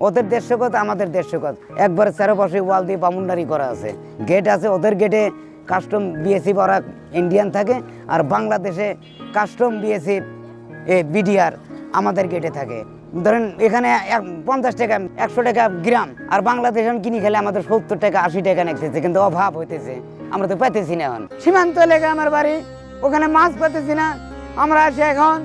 ওদের দেড়শোগজ আমাদের দেড়শোগজ, একবারে চারপাশে ওয়াল দিয়ে বামুন্ডারি করা আছে, গেট আছে। ওদের গেটে কাস্টম বিএসএফ ওরা ইন্ডিয়ান থাকে, আর বাংলাদেশে কাস্টম বিএসএফ বিডিআর আমাদের গেটে থাকে। ধরেন এখানে 50 টাকা 100 টাকা গ্রাম, আর বাংলাদেশ কিনে খেলে আমাদের 70 টাকা 80 টাকা নিতেছে, কিন্তু অভাব হইতেছে, আমরা তো পেতেছি না। এখন সীমান্ত এলাকা আমার বাড়ি, ওখানে মাছ পেতেছি না। আমরা এসে এখন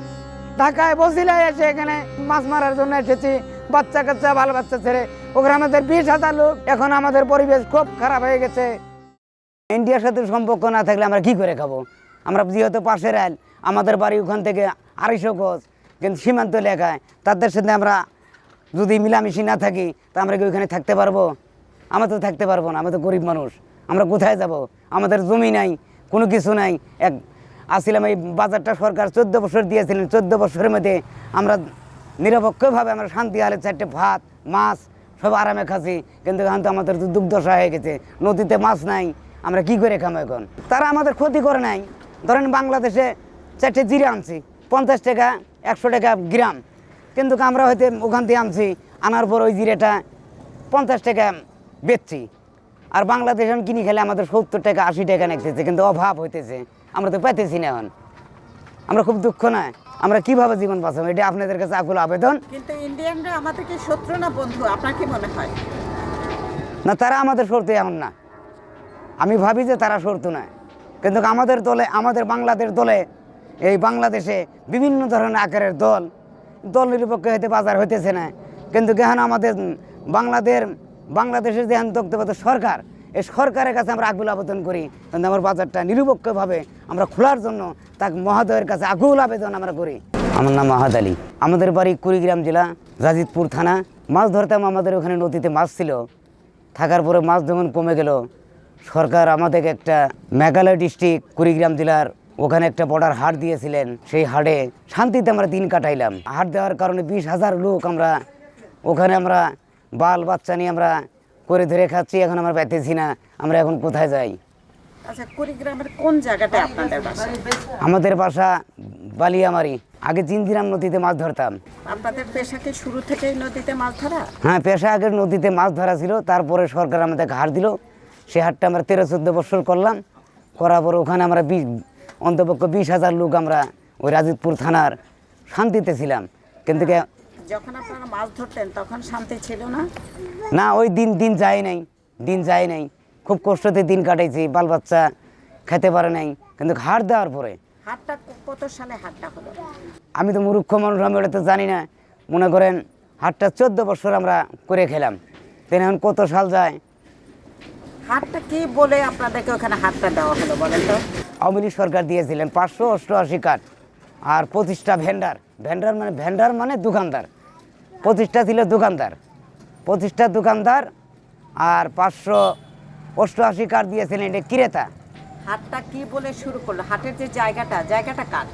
ঢাকায় বসিলায় এসে এখানে মাছ মারার জন্য এসেছি, বাচ্চা কাচ্চা ভালো বাচ্চা ছেড়ে। ওখানে আমাদের 20,000 লোক। এখন আমাদের পরিবেশ খুব খারাপ হয়ে গেছে। ইন্ডিয়ার সাথে সম্পর্ক না থাকলে আমরা কি করে খাবো? আমরা যেহেতু পাশের আইল, আমাদের বাড়ি ওখান থেকে 250 গজ, কিন্তু সীমান্ত এলাকায় তাদের সাথে আমরা যদি মিলামিশি না থাকি তা আমরা কি ওইখানে থাকতে পারবো? আমরা তো থাকতে পারবো না, আমরা তো গরিব মানুষ। আমরা কোথায় যাব? আমাদের জমি নাই, কোনো কিছু নাই। আসছিলাম এই বাজারটা সরকার 14 বছর দিয়েছিলেন। 14 বছরের মধ্যে আমরা নিরপেক্ষভাবে আমরা শান্তি হালে 4টে ভাত মাছ সব আরামে খাচ্ছি, কিন্তু এখন তো আমাদের তো দুর্দশা হয়ে গেছে। নদীতে মাছ নাই, আমরা কি করে খাবো এখন? তারা আমাদের ক্ষতি করে নাই। ধরেন বাংলাদেশে 4টে জিরা আনছি 50 টাকা 100 টাকা গ্রাম, কিন্তু আমরা হয়তো ওখান থেকে আনছি, আনার পর ওই জিরাটা 50 টাকা বেচছি, আর বাংলাদেশে কিনে খেলে আমাদের 70 টাকা 80 টাকা নিতেছে, কিন্তু অভাব হইতেছে, আমরা তো পেতেছি না। এখন আমরা খুব দুঃখ না, আমরা কিভাবে জীবন বাঁচাবো? এটা আপনাদের কাছে আকুল আবেদন। কিন্তু ইন্ডিয়ানরা আমাদেরকে শত্রু না বন্ধু, আপনার কি মনে হয়? না, তারা আমাদের শত্রু এমন না, আমি ভাবি যে তারা শত্রু না, কিন্তু আমাদের দলে, আমাদের বাংলাদেশ দলে, এই বাংলাদেশে বিভিন্ন ধরনের আকারের দল নিরপেক্ষ হইতে বাজার হইতেছে না। কিন্তু কেন আমাদের বাংলাদেশের যে তত্ত্বাবধায়ক সরকার, এই সরকারের কাছে আমরা আকুল আবেদন করি, কিন্তু আমার বাজারটা নিরপেক্ষভাবে আমরা খোলার জন্য তাকে মহোদয়ের কাছে আকুল আবেদন আমরা করি। আমার নাম মাহাদ আলী, আমাদের বাড়ি কুড়িগ্রাম জেলা জাজিদপুর থানা। মাছ ধরতাম, আমাদের ওখানে নদীতে মাছ ছিল, থাকার পরে মাছ যখন কমে গেল, সরকার আমাদেরকে একটা মেঘালয় ডিস্ট্রিক্ট কুড়িগ্রাম জেলার ওখানে একটা বর্ডার হাট দিয়েছিলেন। সেই হাটে শান্তিতে আমরা দিন কাটাইলাম। হাট দেওয়ার কারণে 20,000 লোক আমরা ওখানে, আমরা বাল বাচ্চা নিয়ে আমরা করে ধরে খাচ্ছি। এখন আমরা পেতেছি না, আমরা এখন কোথায় যাই? আচ্ছা, কুড়িগ্রামের কোন জায়গাটা আপনাদের বাসা? আমাদের বাসা বালিয়ামারি। আগে জিঞ্জিরাম নদীতে মাছ ধরতাম। আপনাদের পেশা কি শুরু থেকেই নদীতে মাছ ধরা? হ্যাঁ, পেশা আগের নদীতে মাছ ধরা ছিল, তারপরে সরকার আমাদের হাট দিল। সেই হাটটা আমরা 13-14 বছর করলাম। করার পর ওখানে আমরা অন্তপক্ষ 20,000 লোক আমরা ওই রাজিদপুর থানার শান্তিতে ছিলাম। কিন্তু যখন আপনারা মাছ ধরতেন তখন শান্তি ছিল না? না, ওই দিন যায় নাই, খুব কষ্টতে দিন কাটাইছি, বাল বাচ্চা খেতে পারে নাই। কিন্তু হাট দেওয়ার পরে, হাটটা কত সালে হাটটা হলো? আমি তো মূর্খ মানুষ, আমি ওটা তো জানি না। মনে করেন হাটটা 14 বছর আমরা করে খেলাম, এখন কত সাল যায়। হাটটা কি বলে আপনাদেরকে ওখানে হাটটা দেওয়া হলো বলেন তো? আওয়ামী লীগ সরকার দিয়েছিলেন 588 কার্ড, আর 25টা ভেন্ডার মানে দোকানদার। 25টা ছিল দোকানদার, 25টা দোকানদার, আর 588 কার্ড দিয়েছিলেন এটা ক্রেতা। হাটটা কি বলে শুরু করলো? হাটের যে জায়গাটা কার?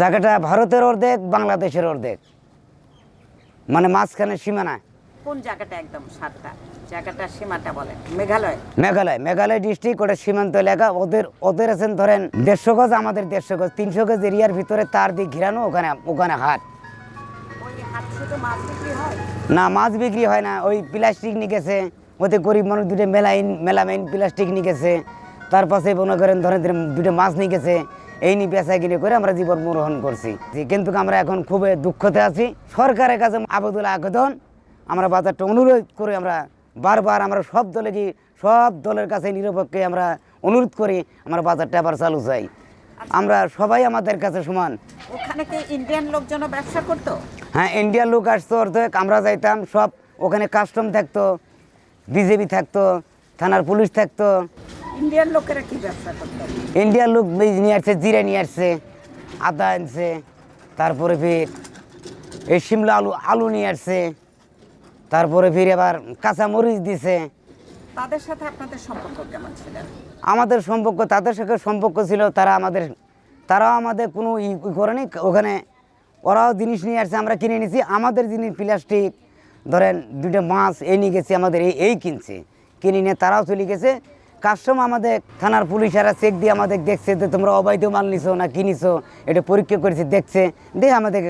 জায়গাটা ভারতের অর্ধেক, বাংলাদেশের অর্ধেক, মানে মাঝখানে সীমানা। কোন জায়গাটা একদম জায়গাটা সীমাটা বলেন? মেঘালয় ডিস্ট্রিক্ট, ওটা সীমান্ত এলাকা। ওদের আছেন ধরেন 150 গজ, আমাদের 150 গজ, 300 গজ এরিয়ার ভিতরে তার দিক ঘিরানো, ওখানে হাট। না, মাছ বিক্রি হয় না, ওই প্লাস্টিক নিয়ে গেছে, ওতে গরিব মানুষ দুটো মেলামাইন প্লাস্টিক নিয়ে গেছে, তার পাশে মনে করেন ধরেন দুটো মাছ নিয়ে গেছে, এই নিয়ে বেচা কিনে করে আমরা জীবন গ্রহণ করছি। কিন্তু আমরা এখন খুবই দুঃখতে আছি। সরকারের কাছে আবেদন, আমরা বাজারটা অনুরোধ করে, আমরা বারবার আমরা সব দলের কাছে নিরপেক্ষে আমরা অনুরোধ করি, আমরা বাজারটা আবার চালু চাই। আমরা সবাই আমাদের কাছে সমান। ওখানে কি ইন্ডিয়ান লোকজন ব্যবসা করতো? হ্যাঁ, ইন্ডিয়ান লোক আসতো অর্ধেক, আমরা যাইতাম সব। ওখানে কাস্টম থাকতো, বিজেপি থাকতো, থানার পুলিশ থাকতো। ইন্ডিয়ান লোকেরা কি ব্যবসা করতো? ইন্ডিয়ান লোক নিয়ে আসছে, জিরা নিয়ে আসছে, আদা আনছে, তারপরে ফির এই শিমলা আলু নিয়ে আসছে, তারপরে ফির আবার কাঁচা মরিচ দিছে। তাদের সাথে আপনাদের সম্পর্ক কেমন ছিল? আমাদের সম্পর্ক, তাদের সাথে সম্পর্ক ছিল, তারাও আমাদের কোনো করেনি। ওখানে ওরাও জিনিস নিয়ে আসছে, আমরা কিনে নিয়েছি। আমাদের জিনিস প্লাস্টিক ধরেন 2টা মাছ এই নিয়ে গেছি, আমাদের এই কিনে নিয়ে তারাও চলে গেছে। কাস্টম আমাদের থানার পুলিশেরা চেক দিয়ে আমাদের দেখছে যে তোমরা অবৈধ মাল নিছো না কিনিছো, এটা পরীক্ষা করেছে, দেখছে,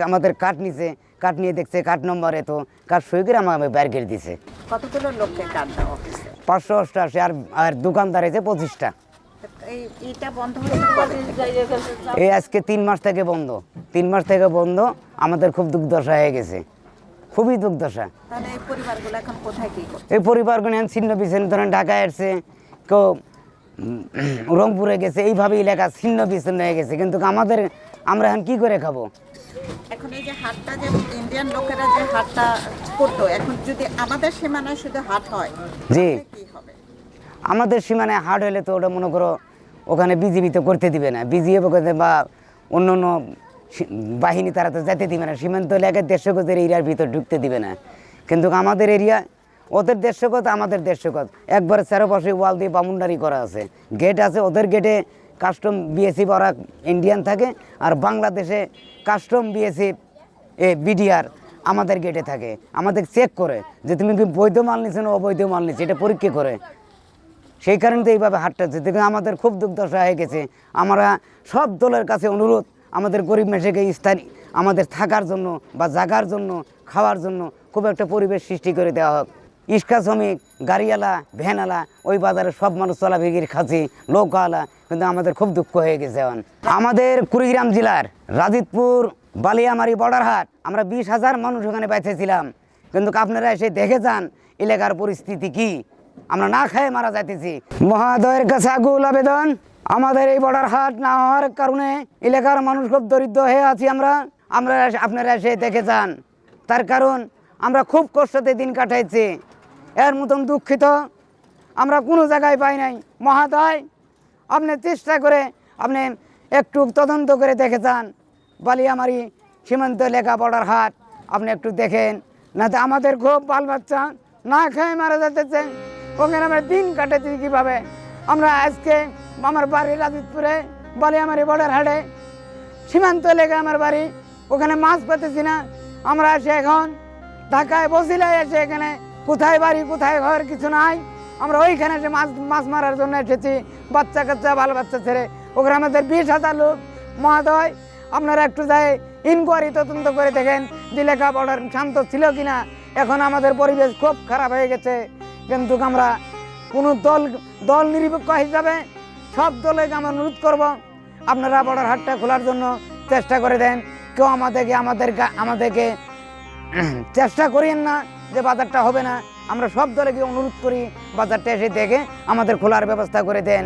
আমাদের কাঠ নিছে, কার্ড নিয়ে দেখছে কার্ড নম্বর এত, কার্ড সই করে আমাকে বের করে দিছে। কতগুলো লোককে কার্ড দেওয়া হয়েছে? 588, আর দোকানদার হয়েছে 25টা। এটা বন্ধ হয়েছে কবে থেকে? এই আজকে 3 মাস থেকে বন্ধ, 3 মাস থেকে বন্ধ। আমাদের খুব দুর্দশা হয়ে গেছে, খুবই দুর্দশা। তাহলে এই পরিবারগুলো এখন কোথায় কি করছে? এই পরিবারগুলো এখন ছিন্ন বিচ্ছিন্ন, ধরেন ঢাকায় আসছে, কেউ রংপুরে গেছে, এইভাবে এলাকা ছিন্ন বিচ্ছিন্ন হয়ে গেছে। কিন্তু আমরা এখন কি করে খাবো? এখন এই যে হাটটা, যে ইন্ডিয়ান লোকেরা যে হাটটা করতো, এখন যদি আমাদের সীমানায় শুধু হাট হয় জি, তাহলে কি হবে? আমাদের সীমানায় হাট হলে তো ওটা মনে করো ওখানে বিজিবি তো করতে দিবে না, বিজিএফ বা অন্য অন্য বাহিনী তারা তো যেতে দিবে না, সীমান্ত এলাকায় 150 গজের এরিয়ার ভিতর ঢুকতে দিবে না। কিন্তু আমাদের এরিয়া, ওদের 150 গজ, আমাদের 150 গজ, একবারে চারপাশে ওয়াল দিয়ে বামুনডারি করা আছে, গেট আছে। ওদের গেটে কাস্টম বিএসএফ ওরা ইন্ডিয়ান থাকে, আর বাংলাদেশে কাস্টম বিএসএফ বিডিআর আমাদের গেটে থাকে। আমাদের চেক করে যে তুমি কি বৈধ মাল নিচ্ছ না অবৈধ মাল নিচ্ছ, এটা পরীক্ষা করে। সেই কারণে তো এইভাবে হাটটা হচ্ছে। দেখুন আমাদের খুব দুর্দশা হয়ে গেছে। আমরা সব দলের কাছে অনুরোধ, আমাদের গরিব মেশেকে স্থানীয় আমাদের থাকার জন্য বা জাগার জন্য, খাওয়ার জন্য খুব একটা পরিবেশ সৃষ্টি করে দেওয়া হোক। ইস্কা শ্রমিক, গাড়িওয়ালা, ভ্যানওয়ালা, ওই বাজারে সব মানুষ চলাফেরির খাচ্ছে, লোকওয়ালা, কিন্তু আমাদের খুব দুঃখ হয়ে গেছে এখন। আমাদের কুড়িগ্রাম জেলার রাজিতপুর বালিয়ামারি বর্ডার হাট, আমরা 20,000 মানুষ ওখানে বেঁচেছিলাম। কিন্তু আপনারা এসে দেখে যান এলাকার পরিস্থিতি কি, আমরা না খেয়ে মারা যাইতেছি। মহোদয়ের কাছে আকুল আবেদন, আমাদের এই বর্ডার হাট না হওয়ার কারণে এলাকার মানুষ খুব দরিদ্র হয়ে আছি। আপনারা এসে দেখে যান। তার কারণ আমরা খুব কষ্টতে দিন কাটাইছি, এর মতন দুঃখিত আমরা কোনো জায়গায় পাই নাই। মহোদয়, আপনি চেষ্টা করে আপনি একটু তদন্ত করে দেখে যান বালিয়ামারি সীমান্ত এলাকা বর্ডার হাট, আপনি একটু দেখেন। না তো আমাদের খুব বাল বাচ্চা না খেয়ে মারা যেতেছে, ওখানে আমরা দিন কাটাচ্ছি কীভাবে। আমরা আজকে আমার বাড়ি রাজিতপুরে বালিয়ামারি বর্ডার হাটে, সীমান্ত এলাকা আমার বাড়ি, ওখানে মাছ পেতেছি না। আমরা এসে এখন ঢাকায় বসিলায় এসে এখানে কোথায় বাড়ি কোথায় ঘর কিছু নাই, আমরা ওইখানে এসে মাছ মারার জন্য এসেছি, বাচ্চা কাচ্চা ভালো বাচ্চা ছেড়ে। ওখানে আমাদের 20,000 লোক। মহোদয়, আপনারা একটু যাই ইনকোয়ারি তদন্ত করে দেখেন যে লেখা বর্ডার শান্ত ছিল কিনা। এখন আমাদের পরিবেশ খুব খারাপ হয়ে গেছে। কিন্তু আমরা কোনো দল নিরপেক্ষ হিসাবে সব দলে আমরা অনুরোধ করব, আপনারা বর্ডার হাটটা খোলার জন্য চেষ্টা করে দেন। কেউ আমাদেরকে চেষ্টা করিয়েন না যে বাজারটা হবে না। আমরা সব দলে অনুরোধ করি বাজারটা এসে দেখে আমাদের খোলার ব্যবস্থা করে দেন।